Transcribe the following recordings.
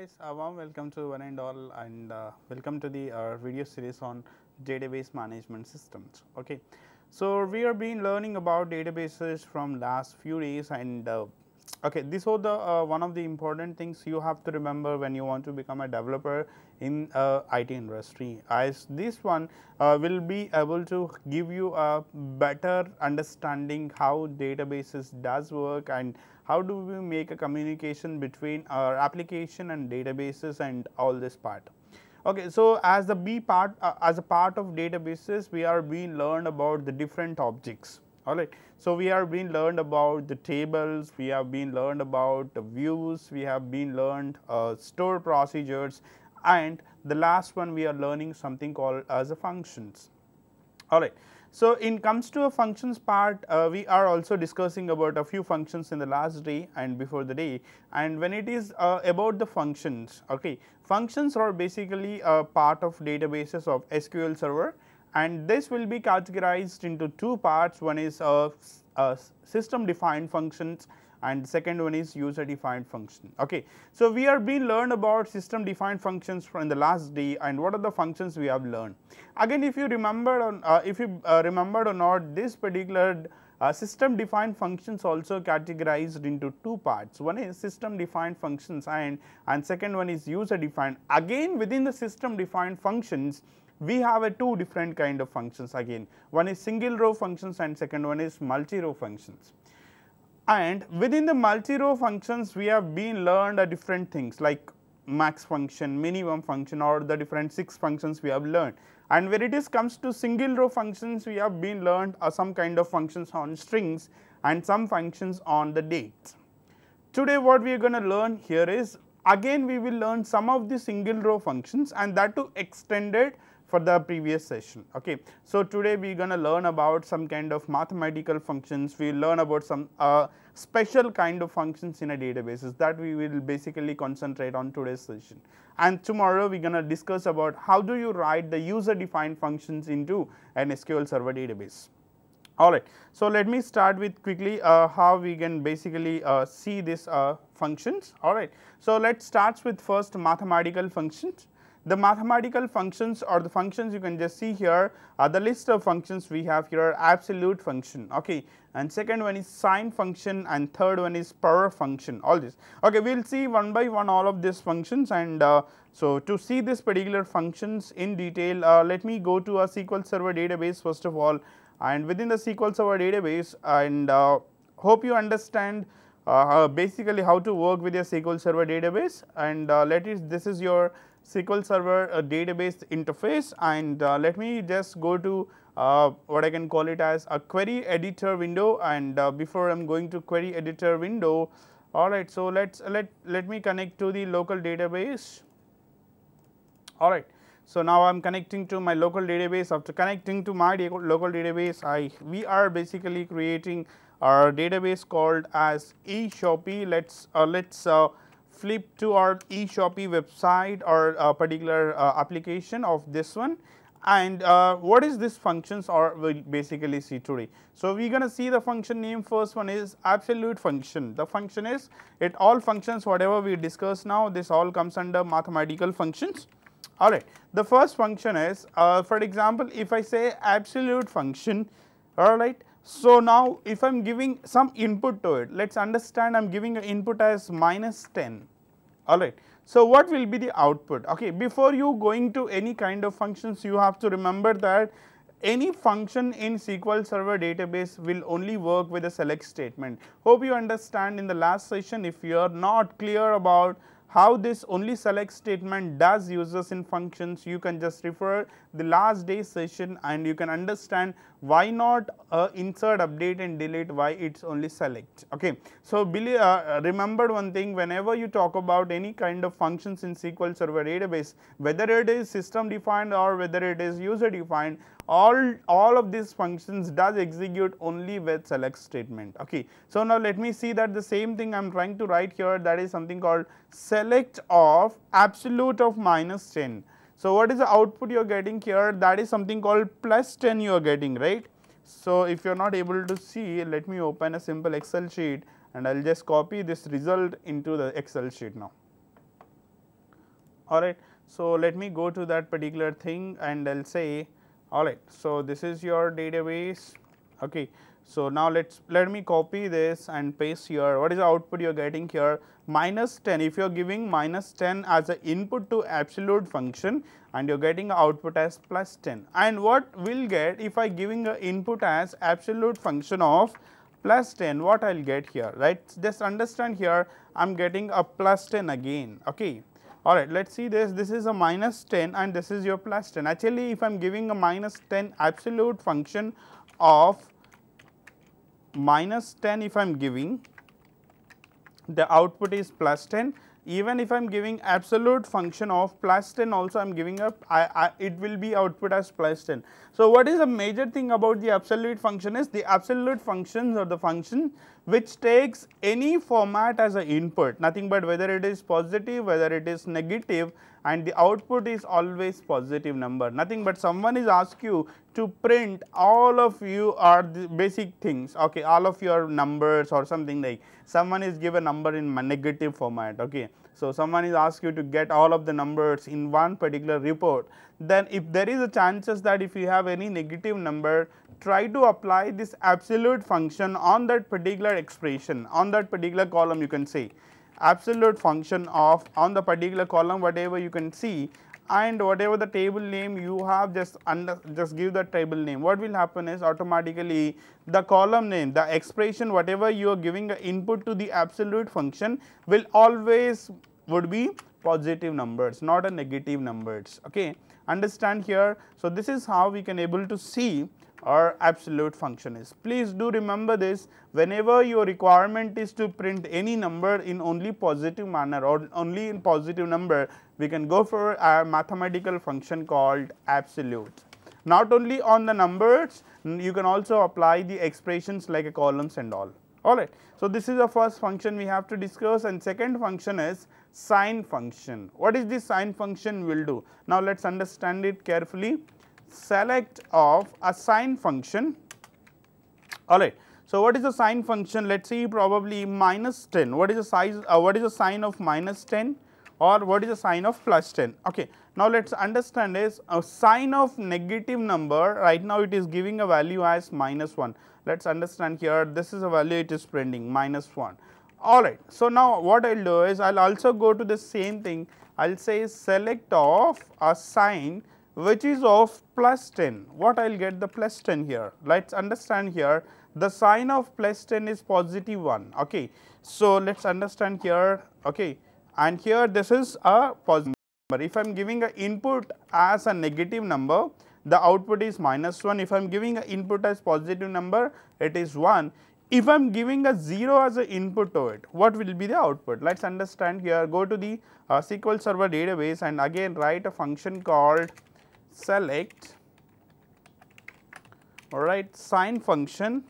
guys, a warm welcome to one and all, and welcome to the video series on database management systems. Okay, so we have been learning about databases from last few days, and okay, this was the one of the important things you have to remember when you want to become a developer in IT industry, as this one will be able to give you a better understanding how databases does work and how do we make a communication between our application and databases and all this part. Okay, so as the B part, as a part of databases, we are being learned about the different objects. All right, so we are being learned about the tables, we have been learned about the views, we have been learned store procedures, and the last one we are learning something called as a functions. All right. So, in comes to a functions part, we are also discussing about a few functions in the last day and before the day, and when it is about the functions, okay, functions are basically a part of databases of SQL Server, and this will be categorized into two parts. One is system defined functions and the second one is user defined function. Okay. So, we are being learned about system defined functions from the last day, and what are the functions we have learned. Again, if you remember on remembered or not, this particular system defined functions also categorized into two parts. One is system defined functions and second one is user defined. Again, within the system defined functions, we have a two different kind of functions again. One is single row functions and second one is multi row functions. And within the multi-row functions, we have been learned different things like max function, minimum function, or the different 6 functions we have learned. And when it is comes to single row functions, we have been learned some kind of functions on strings and some functions on the dates. Today what we are going to learn here is, again we will learn some of the single row functions and that too extended for the previous session. Okay. So, today we are going to learn about some kind of mathematical functions, we will learn about some special kind of functions in a databases that we will basically concentrate on today's session. And tomorrow we are going to discuss about how do you write the user defined functions into an SQL Server database. Alright, so let me start with quickly how we can basically see this functions. Alright, so let us start with first mathematical functions. The mathematical functions or the functions you can just see here are the list of functions we have here: absolute function, okay, and second one is sine function, and third one is power function, all this. Okay, we will see one by one all of these functions, and so to see this particular functions in detail, let me go to a SQL Server database first of all, and within the SQL Server database, and hope you understand basically how to work with your SQL Server database, and this is your SQL Server database interface, and let me just go to what I can call it as a query editor window, and before I am going to query editor window, alright, so let me connect to the local database. Alright, so now I am connecting to my local database. After connecting to my local database, we are basically creating our database called as eShopee. Let's flip to our eShopee website or a particular application of this one, and what is this functions or we will basically see today. So, we are going to see the function name. First one is absolute function. The function is, it all functions whatever we discuss now, this all comes under mathematical functions. Alright, the first function is for example, if I say absolute function, alright. So, now if I am giving some input to it, let us understand I am giving an input as -10, alright. So, what will be the output? Okay, before you going to any kind of functions, you have to remember that any function in SQL Server database will only work with a select statement. Hope you understand in the last session. If you are not clear about how this only select statement does uses in functions, you can just refer the last day's session and you can understand why not insert, update and delete, why it is only select. Okay. So, remember one thing, whenever you talk about any kind of functions in SQL Server database, whether it is system defined or whether it is user defined, all of these functions does execute only with select statement. Okay. So, now let me see that the same thing I am trying to write here, that is something called select of absolute of -10. So, what is the output you are getting here? That is something called +10 you are getting, right. So, if you are not able to see, let me open a simple Excel sheet and I will just copy this result into the Excel sheet now. alright. So, let me go to that particular thing and I will say alright. So, this is your database. Okay. So, now let me copy this and paste here. What is the output you are getting here? Minus 10. If you are giving minus 10 as an input to absolute function and you are getting the output as plus 10. And what we will get if I giving a input as absolute function of plus 10, what I will get here, right? Just understand here I am getting a plus 10 again. Okay. Alright, let us see this. This is a minus 10 and this is your plus 10. Actually, if I am giving a minus 10 absolute function of minus 10, if I am giving, the output is plus 10. Even if I am giving absolute function of plus 10 also I am giving up, it will be output as plus 10. So, what is the major thing about the absolute function is the absolute functions or the function which takes any format as an input, nothing but whether it is positive, whether it is negative, and the output is always positive number, nothing but someone is asked you to print all of you are the basic things, okay, all of your numbers or something like someone is given number in negative format, okay. So, someone is asked you to get all of the numbers in one particular report, then if there is a chances that if you have any negative number, try to apply this absolute function on that particular expression, on that particular column you can say absolute function of on the particular column whatever you can see, and whatever the table name you have just give the table name. What will happen is automatically the column name, the expression whatever you are giving the input to the absolute function will always would be positive numbers, not a negative numbers, okay. Understand here. So, this is how we can able to see our absolute function is. Please do remember this, whenever your requirement is to print any number in only positive manner or only in positive number, we can go for a mathematical function called absolute. Not only on the numbers, you can also apply the expressions like a columns and all. Alright. So, this is the first function we have to discuss, and second function is sine function. What is this sine function will do? Now, let us understand it carefully. Select of a sine function, alright. So, what is the sine function? Let us see probably minus 10. What is the size? What is the sign of minus 10 or what is the sign of plus 10? Okay. Now, let us understand is a sign of negative number, right now it is giving a value as minus 1. Let us understand here, this is a value it is printing minus 1. Alright. So, now what I will do is I will also go to the same thing, I will say select of a sign which is of plus 10. What I will get the plus 10 here? Let us understand here the sign of plus 10 is positive 1. Okay. So, let us understand here, okay, and here this is a positive number. If I am giving an input as a negative number, the output is minus 1. If I am giving an input as positive number, it is 1. If I am giving a 0 as an input to it, what will be the output? Let us understand here, go to the SQL Server database and again write a function called select, alright, sine function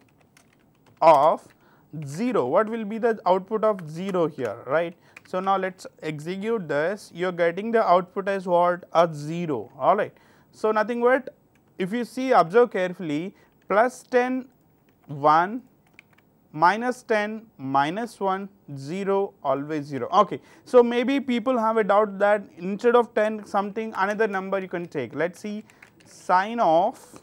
of 0. What will be the output of 0 here, right? So, now let us execute this, you are getting the output as what? A 0, alright. So, nothing but if you see observe carefully, plus 10 1, minus 10 minus 1 0, always 0, okay. So, maybe people have a doubt that instead of 10 something another number you can take. Let us see sine of,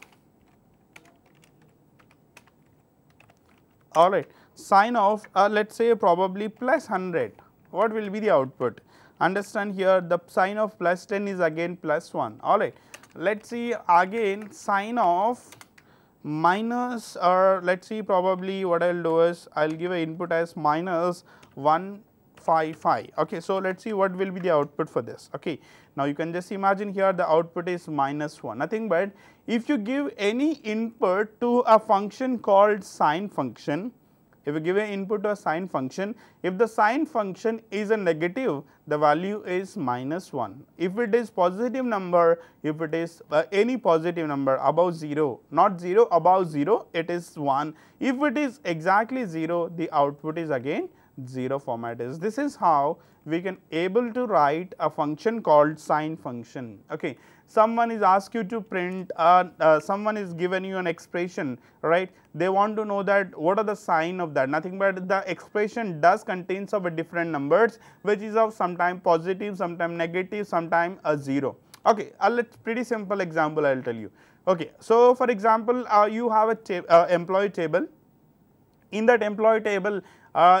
alright, sine of let us say probably plus 100. What will be the output? Understand here the sign of plus 10 is again plus 1, alright. Let us see again sine of minus, or let us see probably what I will do is I will give an input as minus 155. Okay. So, let us see what will be the output for this. Okay. Now, you can just imagine here the output is minus 1, nothing but if you give any input to a function called sine function, if you give an input to a sine function, if the sine function is a negative, the value is minus 1. If it is positive number, if it is any positive number above 0, not 0, above 0, it is 1. If it is exactly 0, the output is again 0 format is. This is how we can able to write a function called sine function. Okay. someone is asked you to print, someone is given you an expression, right? They want to know that what are the sign of that, nothing but the expression does contains of a different numbers, which is of sometime positive, sometime negative, sometime a 0. Okay, let's pretty simple example I will tell you. Okay, so for example, you have a employee table. In that employee table,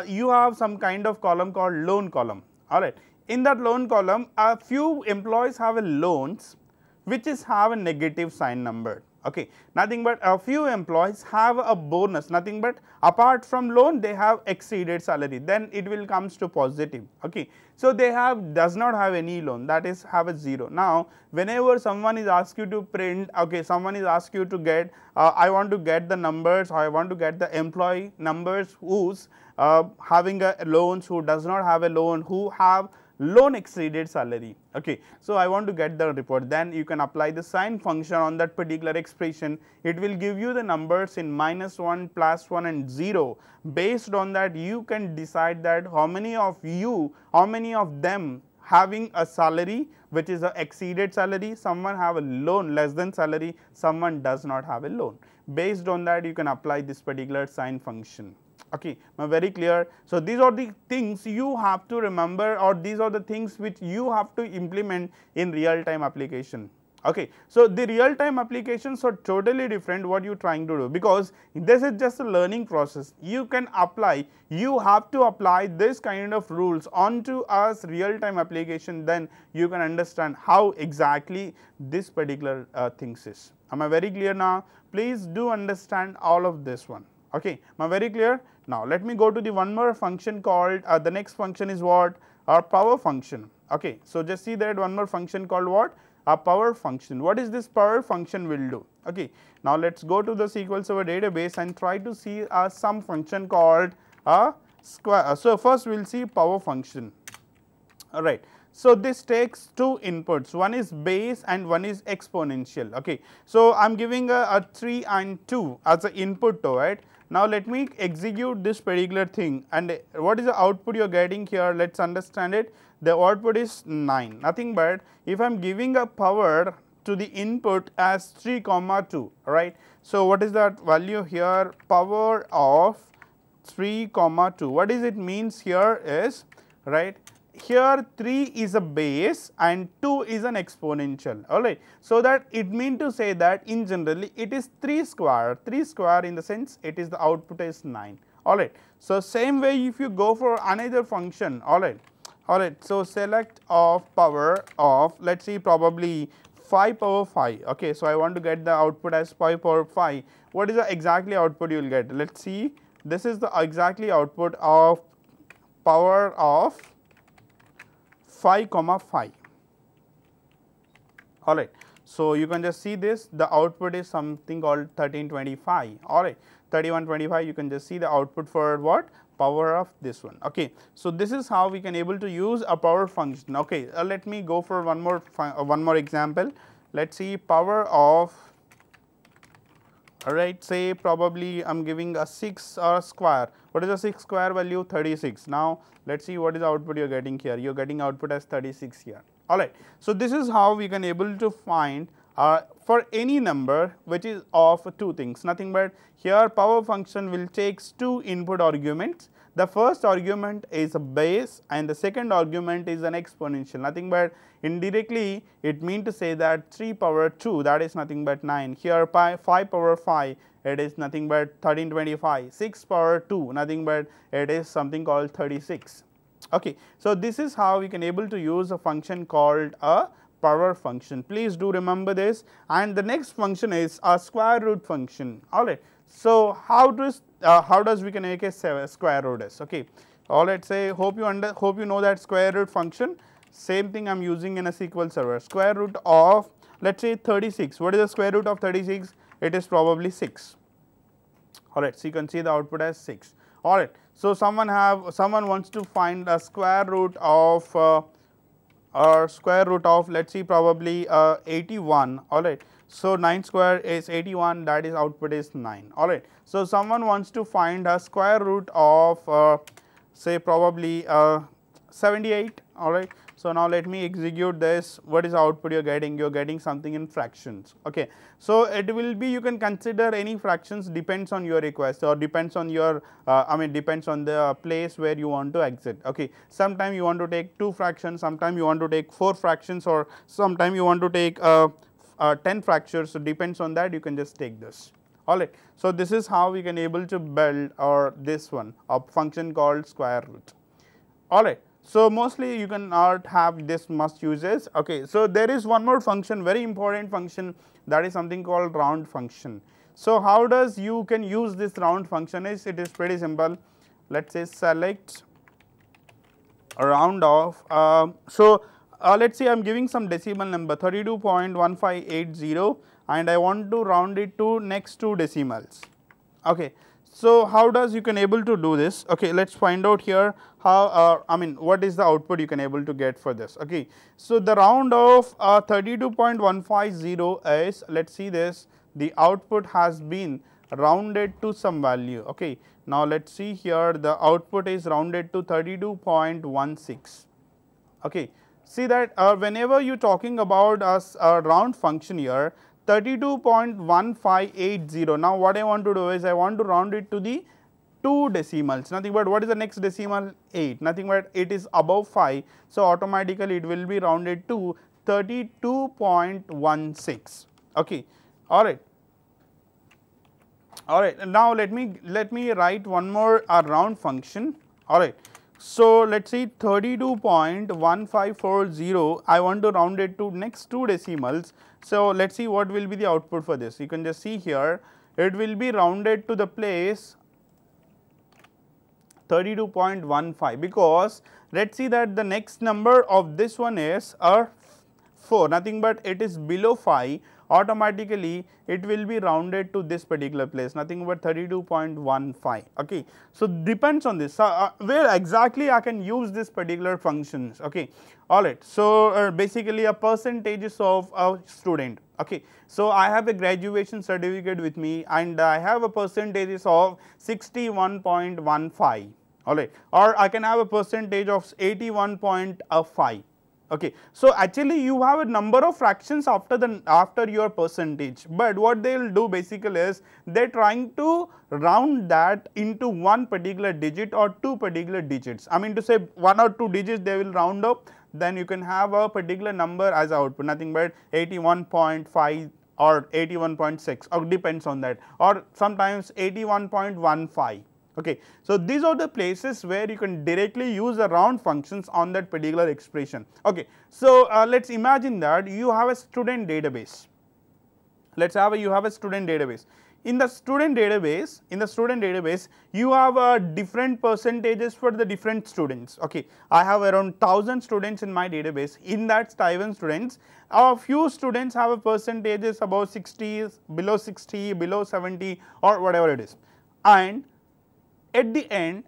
you have some kind of column called loan column. All right. In that loan column, a few employees have a loans which is have a negative sign number. Okay, nothing but a few employees have a bonus, nothing but apart from loan they have exceeded salary, then it will comes to positive. Okay, so they have does not have any loan, that is have a 0. Now whenever someone is asked you to print, okay, someone is asked you to get I want to get the numbers, I want to get the employee numbers who's having a loans, who does not have a loan, who have loan exceeded salary. Okay, so I want to get the report, then you can apply the sine function on that particular expression. It will give you the numbers in -1, +1 and 0. Based on that, you can decide that how many of them having a salary which is a exceeded salary, someone have a loan less than salary, someone does not have a loan. Based on that, you can apply this particular sine function. Okay, very clear. So these are the things you have to remember, or these are the things which you have to implement in real time application. Okay, so the real time applications are totally different what you are trying to do, because this is just a learning process. You can apply, you have to apply this kind of rules onto a real time application, then you can understand how exactly this particular things is. Am I very clear now? Please do understand all of this one. Okay, am I very clear? Now let me go to the one more function called, the next function is what? Our power function. Okay, so just see that one more function called what? A power function. What is this power function will do? Okay, now let's go to the SQL Server database and try to see some function called a square. So first we will see power function. All right. So this takes two inputs, one is base and one is exponential. Okay, so I am giving a 3 and 2 as an input to it. Now let me execute this particular thing, and what is the output you are getting here? Let's understand it. The output is 9, nothing but if I am giving a power to the input as 3, 2, right. So what is that value here? Power of 3, 2. What is it means here is, right, here 3 is a base and 2 is an exponential, alright. So that it mean to say that in generally it is 3 square in the sense it is the output is 9, alright. So same way if you go for another function, alright. So select of power of, let's see, probably 5 power 5, okay. So I want to get the output as 5 power 5. What is the exactly output you will get? Let's see, this is the exactly output of power of 5, 5. Alright. So you can just see this, the output is something called 1325, alright. 3125, you can just see the output for what? Power of this one. Okay. So this is how we can able to use a power function. Okay. Let me go for one more example. Let's see, power of, alright, say probably I am giving a 6 square. What is the 6 square value? 36. Now let's see what is the output you are getting here. You are getting output as 36 here. Alright. So this is how we can able to find for any number which is of two things, nothing but here power function will takes two input arguments. The first argument is a base and the second argument is an exponential, nothing but indirectly it mean to say that 3 power 2, that is nothing but 9. Here 5 power 5, it is nothing but 1325. 6 power 2, nothing but it is something called 36. Okay. So this is how we can able to use a function called a power function. Please do remember this. And the next function is a square root function. Alright. So how does we can make a square root is? Okay. Alright. Say hope you know that square root function. Same thing I am using in a SQL Server. Square root of, let's say, 36. What is the square root of 36? It is probably 6. Alright. So you can see the output as 6. Alright. So someone wants to find a square root of let's see probably 81, alright. So 9 square is 81, that is output is 9, alright. So someone wants to find a square root of say probably 78, alright. So now let me execute this. What is the output you are getting? You are getting something in fractions. Okay. So it will be, you can consider any fractions, depends on your request or depends on your depends on the place where you want to exit. Okay. Sometime you want to take 2 fractions, sometime you want to take 4 fractions, or sometime you want to take 10 fractions. So depends on that, you can just take this. Alright. So this is how we can able to build or this one, a function called square root. Alright. So mostly you can not have this must uses. Okay. So there is one more function, very important function, that is something called round function. So how does you can use this round function is, it is pretty simple. Let us say select a round off. Let us say I am giving some decimal number 32.1580 and I want to round it to next 2 decimals. Okay. So how does you can able to do this? Okay, let us find out here how what is the output you can able to get for this. Okay. So the round of 32.150 is, let us see this, the output has been rounded to some value. Okay. Now let us see here, the output is rounded to 32.16. Okay. See that whenever you talking about a round function here, 32.1580. Now what I want to do is I want to round it to the 2 decimals, nothing but what is the next decimal? 8, nothing but it is above 5. So automatically it will be rounded to 32.16. Okay. Alright. Alright. Now let me write one more round function. Alright. So let us see 32.1540, I want to round it to next 2 decimals. So let us see what will be the output for this. You can just see here, it will be rounded to the place 32.15, because let us see that the next number of this one is 4, nothing but it is below 5, automatically it will be rounded to this particular place, nothing but 32.15. Okay. So depends on this, where exactly I can use this particular functions. Okay. Alright. So basically a percentages of a student. Okay. So I have a graduation certificate with me and I have a percentages of 61.15. Alright. Or I can have a percentage of 81.5. Okay. So actually you have a number of fractions after your percentage, but what they will do basically is they are trying to round that into one particular digit or 2 particular digits. I mean to say 1 or 2 digits they will round up, then you can have a particular number as output, nothing but 81.5 or 81.6, or depends on that, or sometimes 81.15. Okay. So these are the places where you can directly use the round functions on that particular expression. Okay. So let us imagine that you have a student database. Let us you have a student database. In the student database, you have different percentages for the different students. Okay. I have around 1000 students in my database. In that 1000 students, a few students have a percentages about 60, below 60, below 70, or whatever it is. And at the end,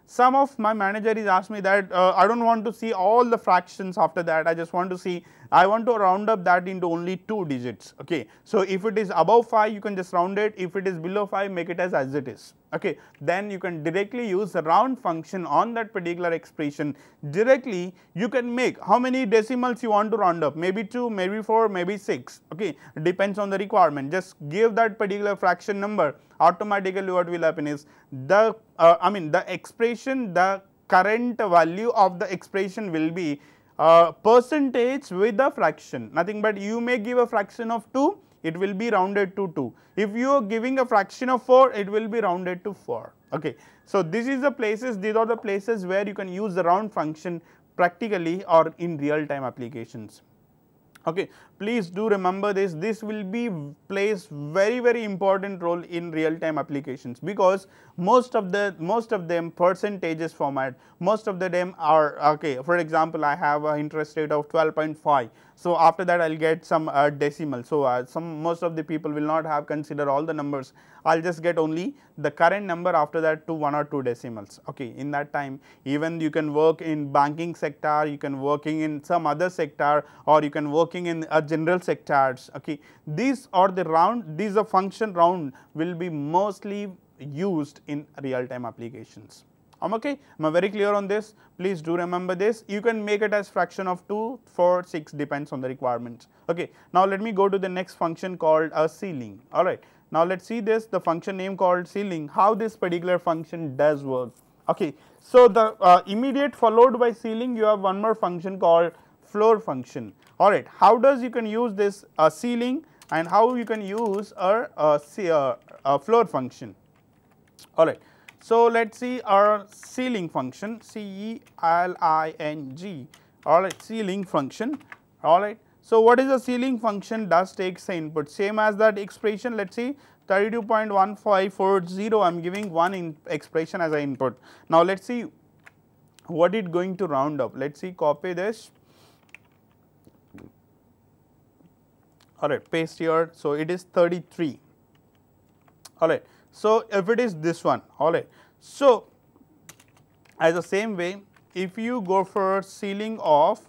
some of my manager is asked me that I don't want to see all the fractions after that, I just want to see, I want to round up that into only 2 digits. Okay. So if it is above 5, you can just round it, if it is below 5, make it as it is. Okay. Then you can directly use the round function on that particular expression. Directly you can make how many decimals you want to round up, maybe 2, maybe 4, maybe 6. Okay. Depends on the requirement, just give that particular fraction number, automatically what will happen is the the expression, the current value of the expression will be percentage with the fraction, nothing but you may give a fraction of 2, it will be rounded to 2. If you are giving a fraction of 4, it will be rounded to 4. Okay. So these are the places where you can use the round function practically or in real time applications. Okay. Please do remember this, this will be plays very important role in real time applications, because most of them percentages format, most of them are okay. For example, I have an interest rate of 12.5, so after that I will get some decimal. So most of the people will not have consider all the numbers, I will just get only the current number, after that to 1 or 2 decimals. Okay. In that time, even you can work in banking sector, you can working in some other sector, or you can working in a general sectors. Okay. These are the round, these are function round will be mostly used in real time applications. I'm okay. Am I very clear on this? Please do remember this. You can make it as fraction of 2, 4, 6 depends on the requirements. Okay. Now let me go to the next function called a ceiling. All right. Now let's see this, the function name called ceiling, how this particular function does work. Okay. So the immediate followed by ceiling, you have one more function called floor function. All right. How does you can use this ceiling and how you can use a floor function. All right. So let's see our ceiling function, CELING. All right, ceiling function. All right. So what is a ceiling function? Does takes the input same as that expression. Let's see 32.1540. I'm giving one expression as an input. Now let's see what it going to round up. Let's see, copy this. All right, paste here. So it is 33. All right. So if it is this one, all right. So as the same way, if you go for ceiling of,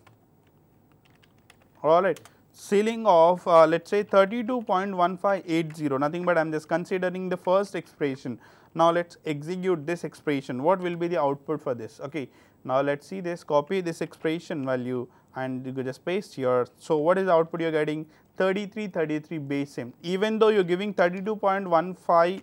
all right, ceiling of let's say 32.1580, nothing but I am just considering the first expression. Now let's execute this expression. What will be the output for this? Okay. Now let's see this, copy this expression value and you could just paste here. So what is the output you're getting? 33 base same. Even though you're giving 32.1540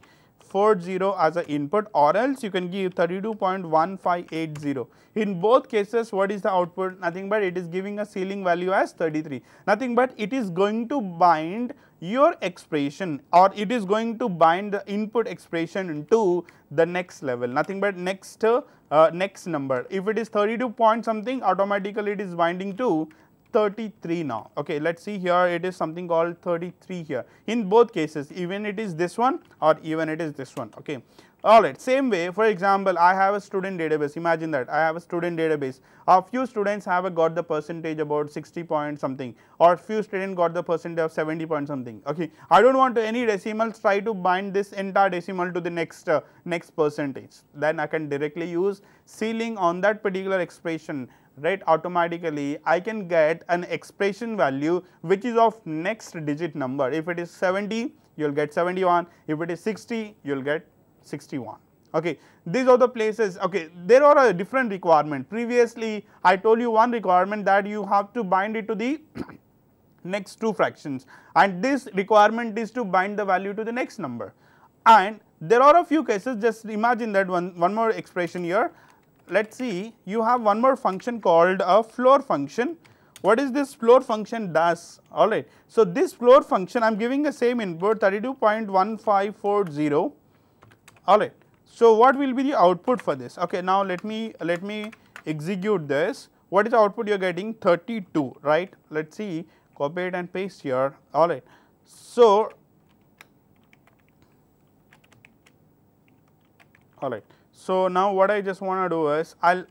as an input, or else you can give 32.1580. In both cases, what is the output? Nothing but it is giving a ceiling value as 33. Nothing but it is going to bind your expression, or it is going to bind the input expression to the next level. Nothing but next number. If it is 32 point something, automatically it is binding to 33 now. Okay, let's see here, it is something called 33 here. In both cases, even it is this one or even it is this one. Okay. All right, same way, for example, I have a student database. Imagine that I have a student database. A few students have got the percentage about 60 point something, or few students got the percentage of 70 point something. Okay, I don't want to any decimals, try to bind this entire decimal to the next percentage. Then I can directly use ceiling on that particular expression. Right, automatically I can get an expression value which is of next digit number. If it is 70, you will get 71. If it is 60, you will get 61. Okay, these are the places. Okay, there are a different requirement. Previously, I told you one requirement that you have to bind it to the next two fractions, and this requirement is to bind the value to the next number. And there are a few cases. Just imagine that one more expression here. Let's see, you have one more function called a floor function. What is this floor function does? All right. So this floor function, I am giving the same input 32.1540. All right. So what will be the output for this? Okay. Now let me execute this. What is the output you are getting? 32, right? Let's see, copy it and paste here. All right. So, all right. So now what I just want to do is I'll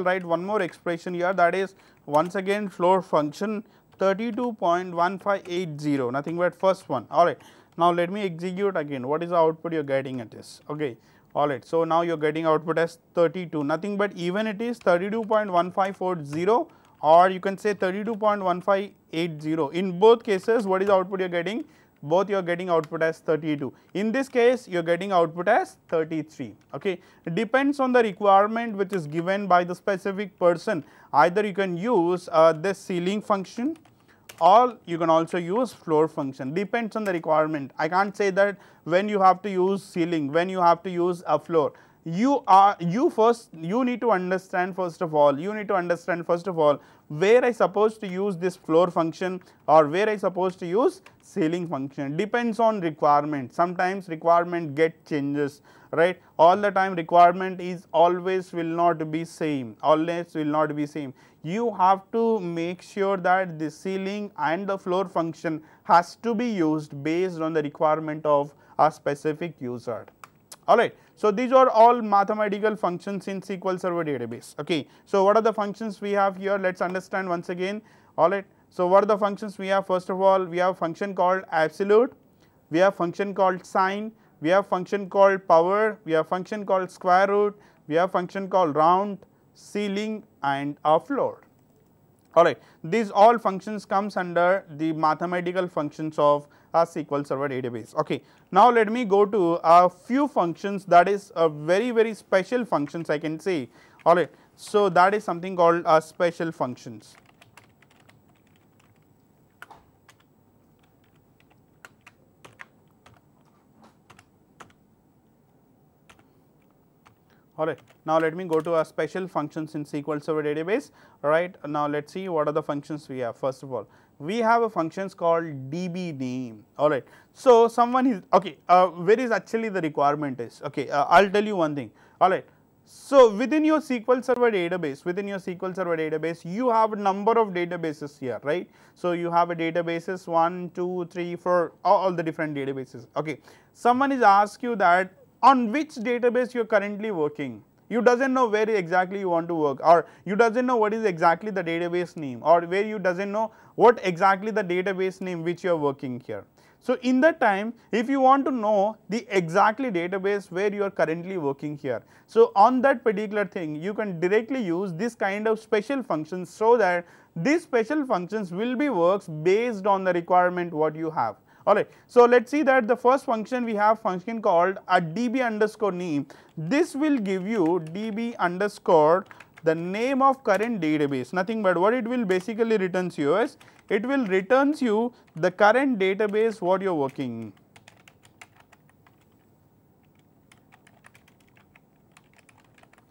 write one more expression here, that is once again floor function 32.1580, nothing but first one. All right. Now let me execute again. What is the output you're getting at this? Okay. All right. So now you're getting output as 32, nothing but even it is 32.1540, or you can say 32.1580. In both cases, what is the output you're getting? Both you are getting output as 32. In this case, you are getting output as 33. Okay. It depends on the requirement which is given by the specific person. Either you can use this ceiling function, or you can also use floor function. Depends on the requirement. I can't say that when you have to use ceiling, when you have to use a floor. You need to understand first of all where I supposed to use this floor function or where I supposed to use ceiling function. Depends on requirement. Sometimes requirement get changes, right? All the time requirement is always will not be same, always will not be same. You have to make sure that the ceiling and the floor function has to be used based on the requirement of a specific user. All right. So these are all mathematical functions in SQL Server database. Okay. So what are the functions we have here? Let's understand once again. All right. So what are the functions we have? First of all, we have function called absolute, we have function called sine, we have function called power, we have function called square root, we have function called round, ceiling and a floor. Alright, these all functions comes under the mathematical functions of a SQL Server database. Okay. Now let me go to a few functions that is a very special functions I can say. Alright, so that is something called special functions. Alright, now let me go to our special functions in SQL Server database. Alright, now let us see what are the functions we have. First of all, we have a functions called DB name. Alright, so someone is okay. Where is actually the requirement is? Okay, I'll tell you one thing. Alright, so within your SQL Server database, you have a number of databases here, right? So you have a databases 1, 2, 3, 4, all the different databases. Okay, someone is asked you that on which database you are currently working. You doesn't know where exactly you want to work, or you doesn't know what is exactly the database name, or where you doesn't know what exactly the database name which you are working here. So in that time, if you want to know the exactly database where you are currently working here, so on that particular thing you can directly use this kind of special functions, so that these special functions will be works based on the requirement what you have. Alright, so let us see that the first function we have function called a db underscore name. This will give you db underscore the name of current database, nothing but what it will basically returns you is, it will returns you the current database what you are working.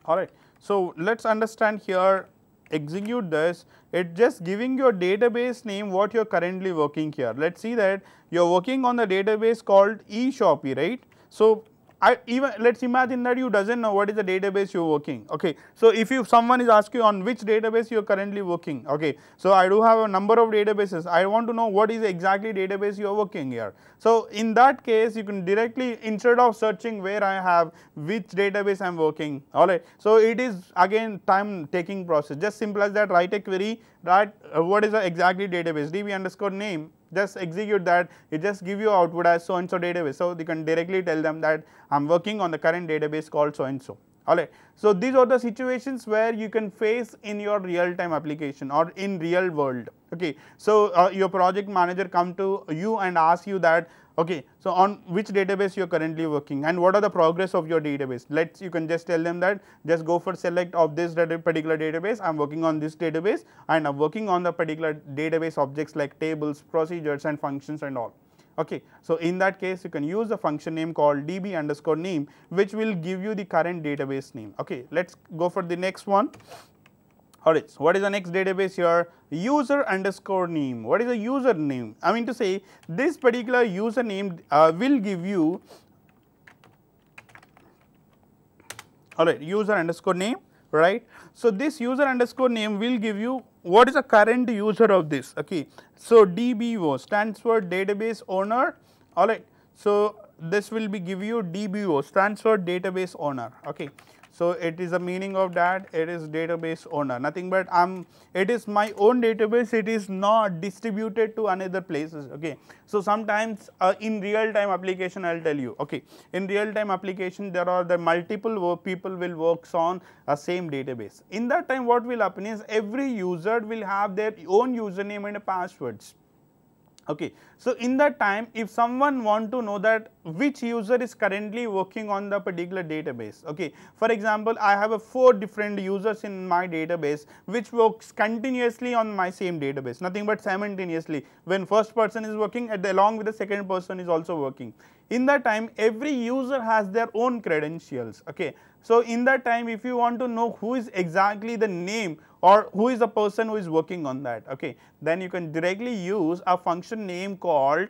Alright, so let us understand here, execute this, it just giving your database name what you are currently working here. Let us see that you are working on the database called eShoppy, right. So let us imagine that you doesn't know what is the database you are working. Okay, so if someone is asking you on which database you are currently working. Okay, so I do have a number of databases, I want to know what is exactly database you are working here. So in that case you can directly, instead of searching where I have which database I am working, alright. So it is again time taking process, just simple as that, write a query that what is the exactly database, db underscore name, just execute that, it just give you output as so and so database. So you can directly tell them that I am working on the current database called so and so. Alright, so these are the situations where you can face in your real time application or in real world. Okay, so your project manager come to you and ask you that, okay, so on which database you are currently working and what are the progress of your database. You can just tell them that just go for select of this particular database, I am working on this database and I am working on the particular database objects like tables, procedures and functions and all. Okay, so in that case you can use a function name called db underscore name, which will give you the current database name. Okay, let us go for the next one. Alright, so what is the next database here? User underscore name. What is a user name? I mean to say this particular username will give you, alright, user underscore name, right. So this user underscore name will give you what is the current user of this. Okay, so DBO stands for database owner. Alright, so this will be give you DBO stands for database owner. Okay, so it is the meaning of that, it is database owner, nothing but it is my own database, it is not distributed to another places. Okay, so sometimes in real time application I will tell you, okay, in real time application there are the multiple people will works on a same database. In that time what will happen is every user will have their own username and passwords. Okay, so in that time if someone want to know that which user is currently working on the particular database, okay, for example I have 4 different users in my database which works continuously on my same database, nothing but simultaneously, when first person is working along with the second person is also working. In that time every user has their own credentials. Okay, so in that time if you want to know who is exactly the name or who is the person who is working on that, okay, then you can directly use a function name called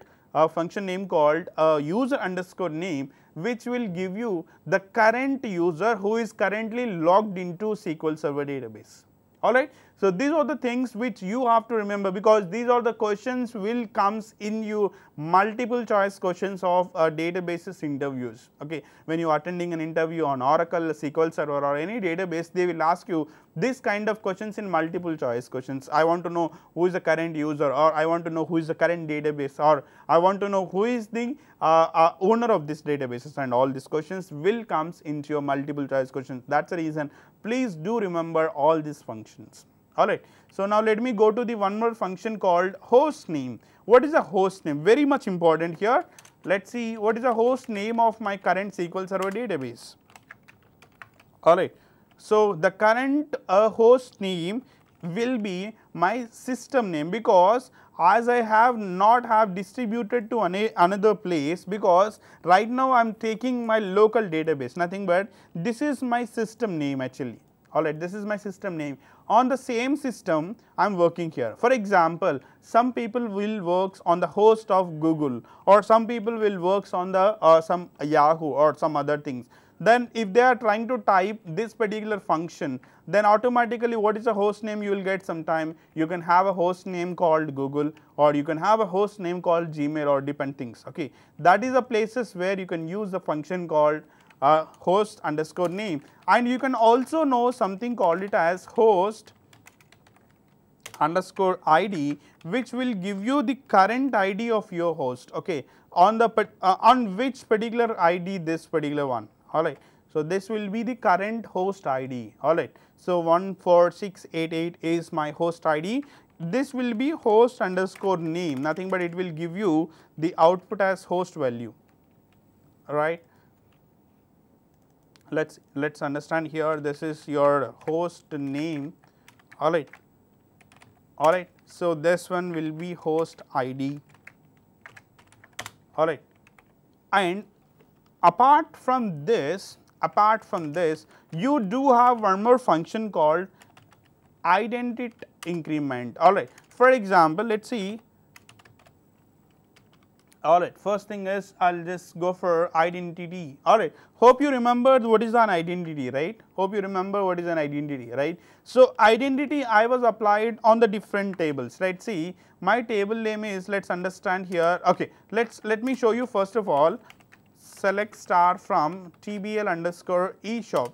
user underscore name, which will give you the current user who is currently logged into SQL Server database. Alright, so these are the things which you have to remember, because these are the questions will comes in you multiple choice questions of databases interviews. Okay, when you are attending an interview on Oracle, SQL Server or any database, they will ask you this kind of questions in multiple choice questions. I want to know who is the current user, or I want to know who is the current database, or I want to know who is the owner of this databases, and all these questions will comes into your multiple choice questions. That's the reason please do remember all these functions. Alright. So, now let me go to the one more function called host name. What is a host name? Very much important here. Let us see what is the host name of my current SQL Server database. Alright. So, the current host name will be my system name, because as I have not have distributed to another place, because right now I am taking my local database, nothing but this is my system name actually. Alright, this is my system name. On the same system I am working here. For example, some people will work on the host of Google, or some people will work on the some Yahoo or some other things. Then if they are trying to type this particular function, then automatically what is the host name you will get sometime? You can have a host name called Google, or you can have a host name called Gmail, or different things. Okay, that is the places where you can use the function called host underscore name, and you can also know something called it as host underscore ID, which will give you the current ID of your host. Okay, on the on which particular ID this particular one. Alright. So, this will be the current host ID. Alright. So, 14688 is my host ID. This will be host underscore name, nothing but it will give you the output as host value. Alright. Let's understand here, this is your host name. Alright. Alright. So, this one will be host ID. Alright. And apart from this, you do have one more function called identity increment. Alright. For example, let us see. Alright, first thing is I will just go for identity. Alright, hope you remember what is an identity, right? Hope you remember what is an identity, right? So, identity I was applied on the different tables, right? See, my table name is, let us understand here. Okay, let me show you first of all. Select star from TBL underscore eShop,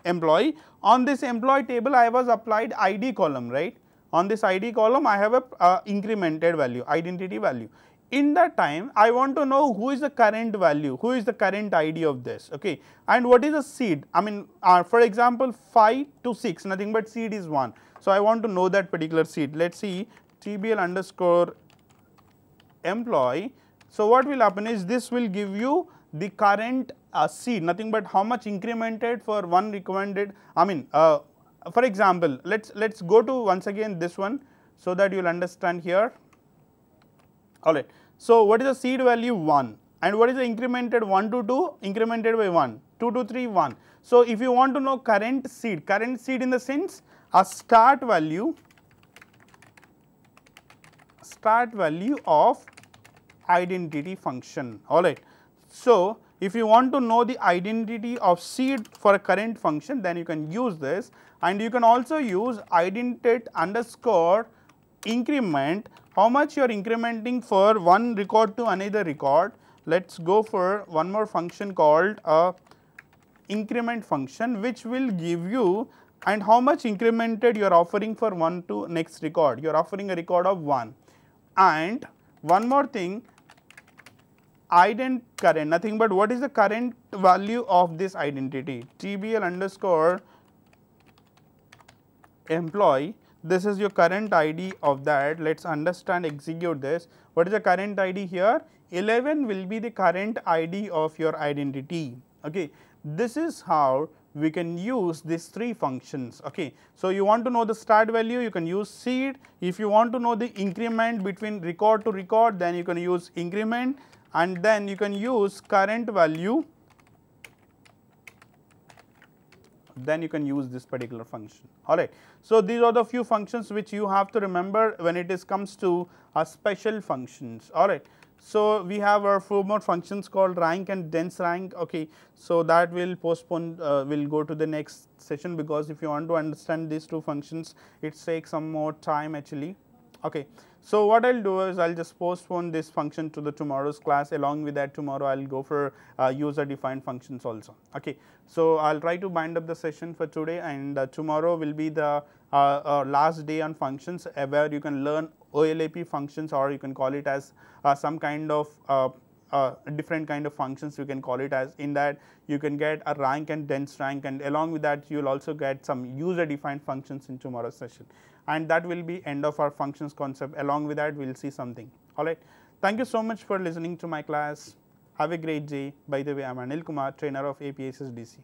employee. On this employee table I was applied ID column, right? On this ID column I have a incremented value, identity value. In that time I want to know who is the current value, who is the current ID of this, okay, and what is the seed. For example 5 to 6, nothing but seed is 1. So, I want to know that particular seed. Let us see TBL underscore employee. So, what will happen is this will give you the current seed, nothing but how much incremented for one recommended. For example, let's go to once again this one, so that you will understand here. Alright. So, what is the seed value? 1, and what is the incremented 1 to 2? Incremented by 1, 2 to 3, 1. So, if you want to know current seed in the sense a start value of identity function. Alright. So, if you want to know the identity of seed for a current function, then you can use this, and you can also use identity underscore increment, how much you are incrementing for one record to another record. Let us go for one more function called increment function, which will give you and how much incremented you are offering for one to next record. You are offering a record of 1, and one more thing, ident current, nothing but what is the current value of this identity, TBL underscore employee. This is your current ID of that. Let us understand, execute this. What is the current ID here? 11 will be the current ID of your identity. Okay. This is how we can use these three functions. Okay. So, you want to know the start value, you can use seed. If you want to know the increment between record to record, then you can use increment, and then you can use current value, then you can use this particular function. Alright. So, these are the few functions which you have to remember when it comes to special functions. Alright. So, we have our 4 more functions called rank and dense rank. Okay. So, that will postpone, will go to the next session, because if you want to understand these 2 functions, it takes some more time actually. Okay. So, what I will do is I will just postpone this function to the tomorrow's class. Along with that, tomorrow I will go for user defined functions also. Okay. So, I will try to bind up the session for today, and tomorrow will be the last day on functions, where you can learn OLAP functions, or you can call it as some kind of different kind of functions, you can call it as. In that you can get a rank and dense rank, and along with that you will also get some user defined functions in tomorrow's session, and that will be end of our functions concept. Along with that we will see something. Alright, thank you so much for listening to my class. Have a great day. By the way, I am Anil Kumar, trainer of APSSDC.